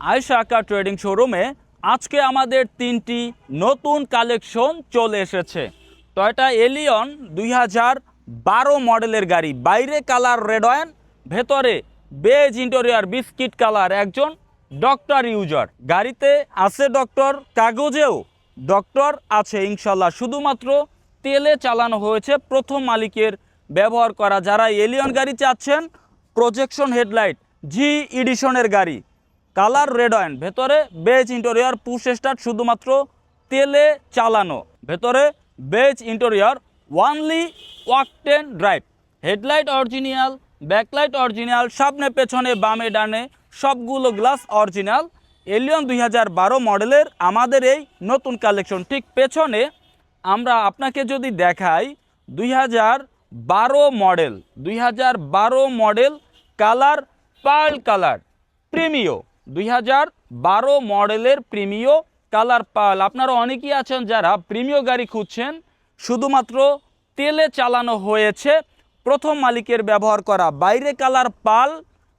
আয়েশা কার trading শোরুমে আজকে আমাদের তিনটি নতুন কালেকশন চলে এসেছে। টয়োটা এলিয়ন 2012 মডেলের গাড়ি, বাইরে কালার রেড ওয়াইন, ভেতরে বেজ ইন্টেরিয়র বিস্কিট কালার। একজন ডক্টর ইউজার, গাড়িতে আছে ডক্টর, কাগজেও ডক্টর আছে ইনশাল্লাহ। শুধুমাত্র তেলে চালানো হয়েছে, প্রথম মালিকের ব্যবহার করা। যারা এলিয়ন গাড়ি চাচ্ছেন, প্রজেকশন হেডলাইট, জি এডিশনের গাড়ি, কালার রেড ওয়াইন, ভেতরে বেজ ইন্টেরিয়র, পুশ স্টার্ট, শুধুমাত্র তেলে চালানো, ভেতরে বেজ ইন্টেরিয়র, ওয়ানলি ওয়াকটেন drive, headlight original, backlight original, সামনে পেছনে বামে ডানে সবগুলো গ্লাস অরিজিনাল। এলিয়ন 2012 মডেলের আমাদের এই নতুন কালেকশন। ঠিক পেছনে আমরা আপনাকে যদি দেখাই 2012 model, 2012 model, colour pearl colour, Premio, 2012 মডেলের প্রিমিও কালার পার্ল। আপনারা অনেকেই আছেন যারা প্রিমিও গাড়ি খুঁজছেন, শুধুমাত্র তেলে চালানো হয়েছে, প্রথম মালিকের ব্যবহার করা, বাইরে কালার পার্ল,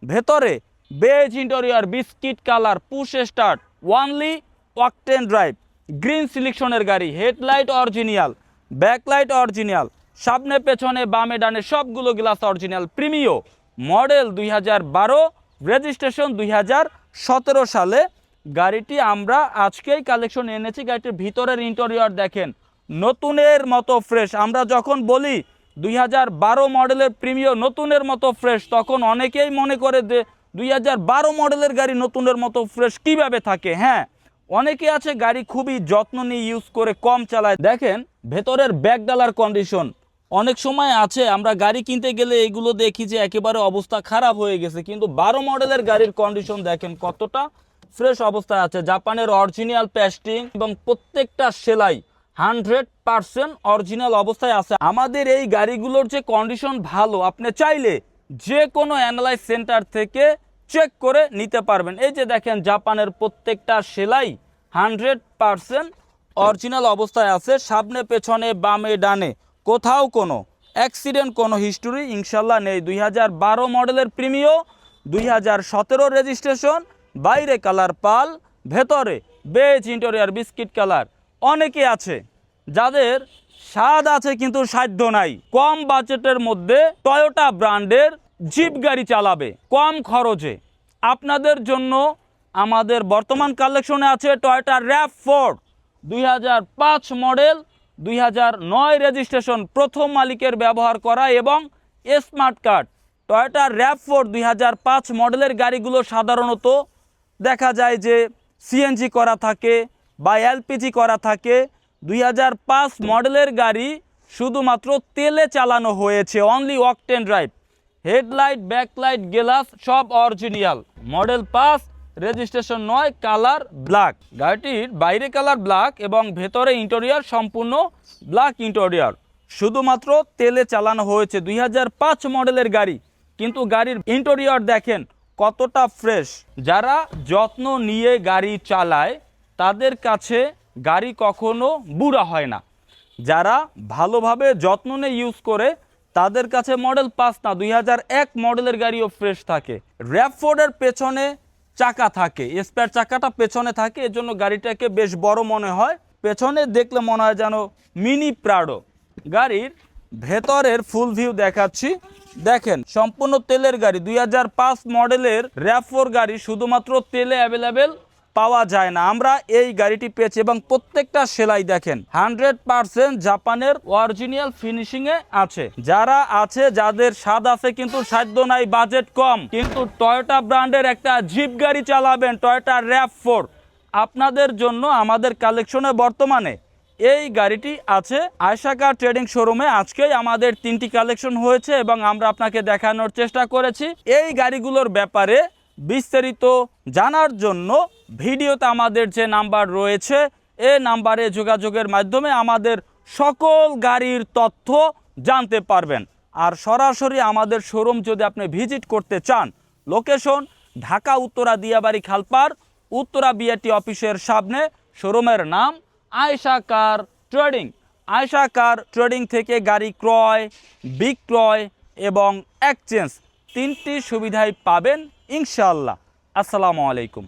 ভেতরে beige interior biscuit colour, push start, only ওয়াকটেন ড্রাইভ, গ্রিন সিলেকশনের গাড়ি, হেডলাইট অরিজিনাল, ব্যাকলাইট অরিজিনাল, সামনে পেছনে বামে ডানে সবগুলো glass original. Premio model 2012, registration 2017 সালে। গাড়িটি আমরা আজকেই কালেকশন এনেছি। গাড়িটির ভিতরের ইন্টেরিয়র দেখেন, নতুনের মতো ফ্রেশ। আমরা যখন বলি 2012 মডেলের প্রিমিও নতুনের মতো ফ্রেশ, তখন অনেকেই মনে করে যে 2012 মডেলের গাড়ি নতুনের মতো ফ্রেশ কিভাবে থাকে। হ্যাঁ, অনেকে আছে গাড়ি খুবই যত্ন নিয়ে ইউজ করে, কম চালায়। দেখেন ভেতরের ব্যাকডালার কন্ডিশন, অনেক সময় আছে আমরা গাড়ি কিনতে গেলে এগুলো দেখি যে একেবারে অবস্থা খারাপ হয়ে গেছে, কিন্তু 12 মডেলের গাড়ির কন্ডিশন দেখেন কতটা ফ্রেশ অবস্থায় আছে। জাপানের অরিজিনাল পেস্টিং এবং প্রত্যেকটা সেলাই 100% অরিজিনাল অবস্থায় আছে। আমাদের এই গাড়িগুলোর যে কন্ডিশন ভালো, আপনি চাইলে যে কোনো অ্যানালাইজ সেন্টার থেকে চেক করে নিতে পারবেন। এই যে দেখেন জাপানের প্রত্যেকটা সেলাই 100% অরিজিনাল অবস্থায় আছে, সামনে পেছনে বামে ডানে কোথাও কোনো অ্যাক্সিডেন্ট, কোনো হিস্টোরি ইনশাল্লাহ নেই। 2012 মডেলের প্রিমিও, 2017 রেজিস্ট্রেশন, বাইরে কালার পাল, ভেতরে বেজ ইন্টেরিয়র বিস্কিট কালার। অনেকে আছে যাদের স্বাদ আছে কিন্তু সাধ্য নাই, কম বাজেটের মধ্যে টয়োটা ব্র্যান্ডের জিপ গাড়ি চালাবে কম খরচে। আপনাদের জন্য আমাদের বর্তমান কালেকশনে আছে টয়োটা RAV4 2005 মডেল, 2009 রেজিস্ট্রেশন, প্রথম মালিকের ব্যবহার করা এবং স্মার্ট কার্ড। টয়োটা RAV4 2005 মডেলের গাড়িগুলো সাধারণত দেখা যায় যে সিএনজি করা থাকে বা এলপিজি করা থাকে। 2005 মডেলের গাড়ি শুধুমাত্র তেলে চালানো হয়েছে, অনলি ওয়াকটেন ড্রাইভ, হেডলাইট ব্যাকলাইট গ্লাস সব original. Model 5, registration 9, colour black. গাড়িটির বাইরে কালার ব্ল্যাক এবং ভেতরে ইন্টেরিয়র সম্পূর্ণ ব্ল্যাক ইন্টেরিয়র, শুধুমাত্র তেলে চালানো হয়েছে। 2005 মডেলের গাড়ি, কিন্তু গাড়ির ইন্টেরিয়র দেখেন কতটা ফ্রেশ। যারা যত্ন নিয়ে গাড়ি চালায় তাদের কাছে গাড়ি কখনো বুড়া হয় না। যারা ভালোভাবে যত্ন নিয়ে ইউজ করে তাদের কাছে মডেল 5 না 2001 মডেলের গাড়িও ফ্রেশ থাকে। RAV4-এর পেছনে চাকা থাকে, স্পেয়ার চাকাটা পেছনে থাকে, এজন্য গাড়িটাকে বেশ বড় মনে হয়। পেছনে দেখলে মনে হয় যেন মিনি প্রাডো। গাড়ির ভেতরের ফুল ভিউ দেখাচ্ছি, দেখেন সম্পূর্ণ তেলের গাড়ি। 2005 মডেলের RAV4 গাড়ি শুধুমাত্র তেলে অ্যাভেলেবেল পাওয়া যায় না, আমরা এই গাড়িটি পেয়েছি। এবং প্রত্যেকটা সেলাই দেখেন 100% জাপানের অরিজিনাল ফিনিশিংয়ে আছে। যারা আছে যাদের স্বাদ আছে কিন্তু সাধ্য নাই, বাজেট কম, কিন্তু টয়োটা ব্র্যান্ডের একটা জিপ গাড়ি চালাবেন, টয়োটা RAV4, আপনাদের জন্য আমাদের কালেকশনে বর্তমানে এই গাড়িটি আছে। আয়েশা কার ট্রেডিং শোরুমে আজকেই আমাদের 3টি কালেকশন হয়েছে এবং আমরা আপনাকে দেখানোর চেষ্টা করেছি। এই গাড়িগুলোর ব্যাপারে বিস্তারিত জানার জন্য ভিডিওতে আমাদের যে নাম্বার রয়েছে এই নাম্বারে যোগাযোগের মাধ্যমে আমাদের সকল গাড়ির তথ্য জানতে পারবেন। আর সরাসরি আমাদের শোরুম যদি আপনি ভিজিট করতে চান, লোকেশন ঢাকা উত্তরা দিয়াবাড়ি খালপাড়, উত্তরা বিআরটি অফিসের সামনে। শোরুমের নাম আয়েশা কার ট্রেডিং। আয়েশা কার ট্রেডিং থেকে গাড়ি ক্রয়, বিক্রয় এবং এক্সচেঞ্জ 3টি সুবিধাই পাবেন ইনশাআল্লাহ। আসসালামু আলাইকুম।